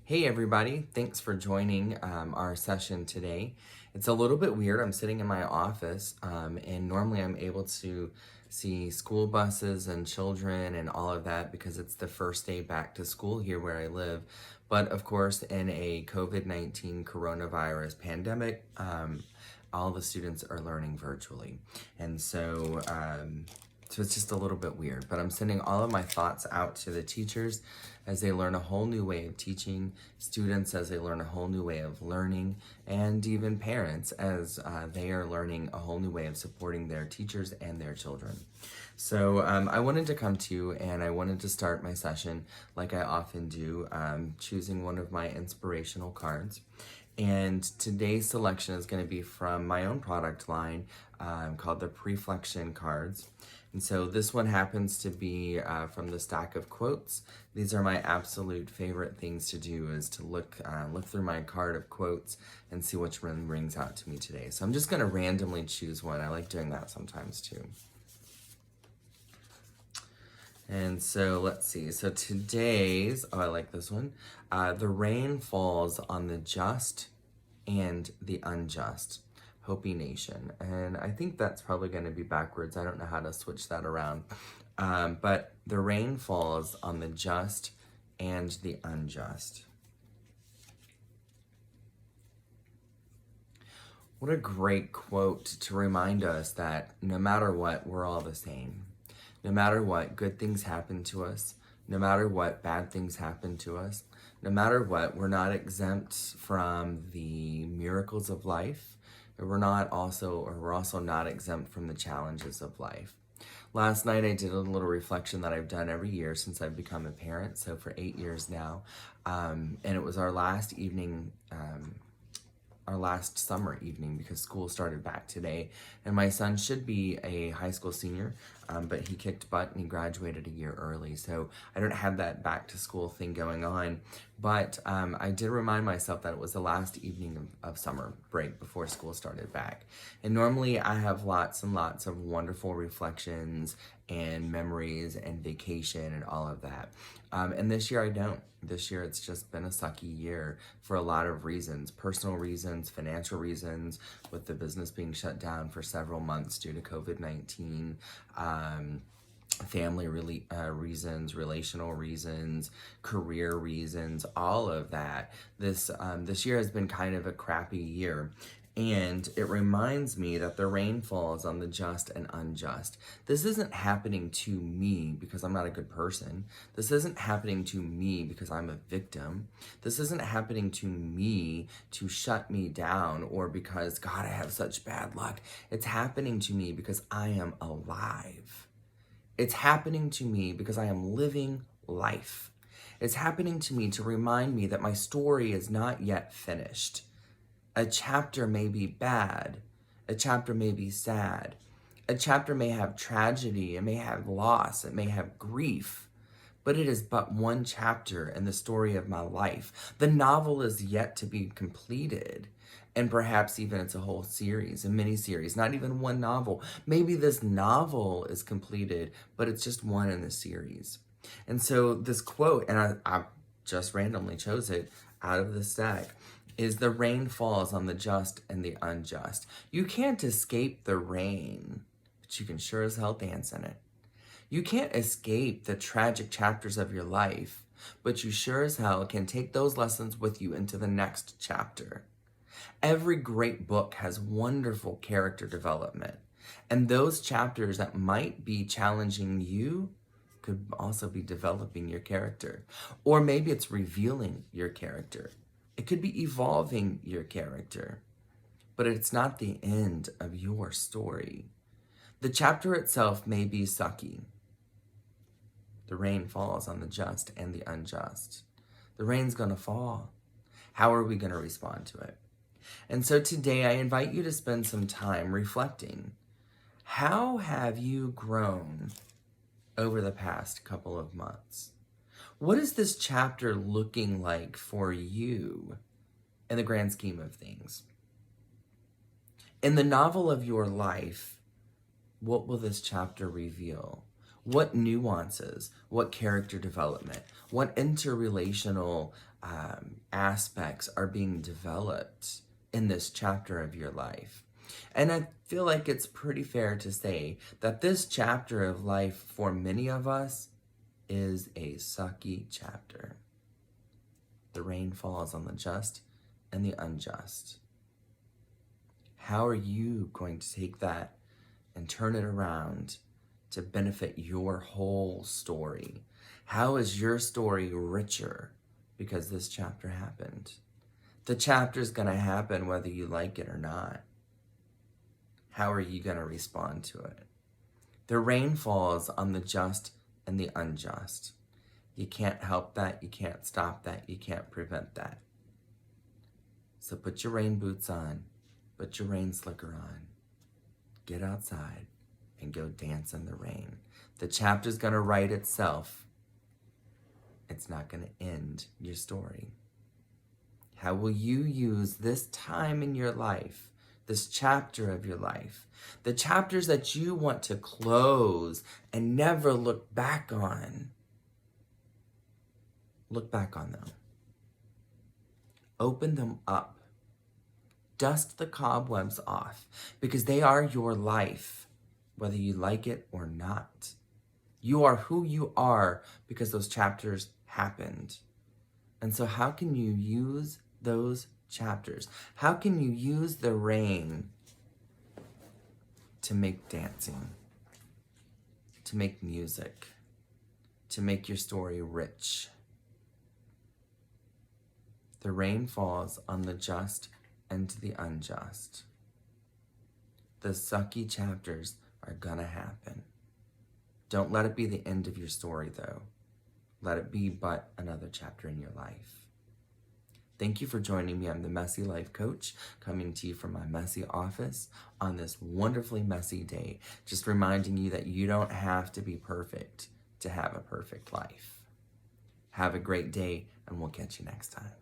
Hey everybody, thanks for joining our session today. It's a little bit weird. I'm sitting in my office and normally I'm able to see school buses and children and all of that because it's the first day back to school here where I live. But of course, in a COVID-19 coronavirus pandemic, all the students are learning virtually. And so it's just a little bit weird, but I'm sending all of my thoughts out to the teachers as they learn a whole new way of teaching, students as they learn a whole new way of learning, and even parents as they are learning a whole new way of supporting their teachers and their children. So I wanted to come to you and I wanted to start my session like I often do, choosing one of my inspirational cards. And today's selection is going to be from my own product line called the Preflection cards. And so this one happens to be from the stack of quotes. These are my absolute favorite things to do, is to look through my card of quotes and see which one rings out to me today. So I'm just going to randomly choose one. I like doing that sometimes too. And so let's see. So today's, I like this one. The rain falls on the just and the unjust. Hopi Nation. And I think that's probably going to be backwards. I don't know how to switch that around. But the rain falls on the just and the unjust. What a great quote to remind us that no matter what, we're all the same. No matter what, good things happen to us. No matter what, bad things happen to us. No matter what, we're not exempt from the miracles of life. We're also not exempt from the challenges of life. Last night I did a little reflection that I've done every year since I've become a parent, so for 8 years now. And it was our last evening, our last summer evening, because school started back today. And my son should be a high school senior, but he kicked butt and he graduated a year early. So I don't have that back to school thing going on. But I did remind myself that it was the last evening of summer break before school started back. And normally I have lots and lots of wonderful reflections and memories and vacation and all of that. And this year I don't. This year it's just been a sucky year for a lot of reasons, personal reasons, financial reasons, with the business being shut down for several months due to COVID-19, family reasons, relational reasons, career reasons, all of that. This year has been kind of a crappy year. And it reminds me that the rain falls on the just and unjust. This isn't happening to me because I'm not a good person. This isn't happening to me because I'm a victim. This isn't happening to me to shut me down or because, God, I have such bad luck. It's happening to me because I am alive. It's happening to me because I am living life. It's happening to me to remind me that my story is not yet finished. A chapter may be bad, a chapter may be sad, a chapter may have tragedy, it may have loss, it may have grief, but it is but one chapter in the story of my life. The novel is yet to be completed, and perhaps even it's a whole series, a mini-series, not even one novel. Maybe this novel is completed, but it's just one in the series. And so this quote, and I just randomly chose it out of the stack, is the rain falls on the just and the unjust. You can't escape the rain, but you can sure as hell dance in it. You can't escape the tragic chapters of your life, but you sure as hell can take those lessons with you into the next chapter. Every great book has wonderful character development, and those chapters that might be challenging you could also be developing your character, or maybe it's revealing your character. It could be evolving your character, but it's not the end of your story. The chapter itself may be sucky. The rain falls on the just and the unjust. The rain's gonna fall. How are we gonna respond to it? And so today I invite you to spend some time reflecting. How have you grown over the past couple of months? What is this chapter looking like for you in the grand scheme of things? In the novel of your life, what will this chapter reveal? What nuances, what character development, what interrelational aspects are being developed in this chapter of your life? And I feel like it's pretty fair to say that this chapter of life for many of us is a sucky chapter. The rain falls on the just and the unjust. How are you going to take that and turn it around to benefit your whole story? How is your story richer because this chapter happened? The chapter's going to happen whether you like it or not. How are you going to respond to it? The rain falls on the just and the unjust. You can't help that. You can't stop that. You can't prevent that. So put your rain boots on. Put your rain slicker on. Get outside and go dance in the rain. The chapter's going to write itself. It's not going to end your story. How will you use this time in your life, this chapter of your life, the chapters that you want to close and never look back on? Look back on them. Open them up. Dust the cobwebs off, because they are your life, whether you like it or not. You are who you are because those chapters happened. And so how can you use those chapters? How can you use the rain to make dancing, to make music, to make your story rich? The rain falls on the just and the unjust. The sucky chapters are gonna happen. Don't let it be the end of your story, though. Let it be but another chapter in your life. Thank you for joining me. I'm the Messy Life Coach, coming to you from my messy office on this wonderfully messy day, just reminding you that you don't have to be perfect to have a perfect life. Have a great day, and we'll catch you next time.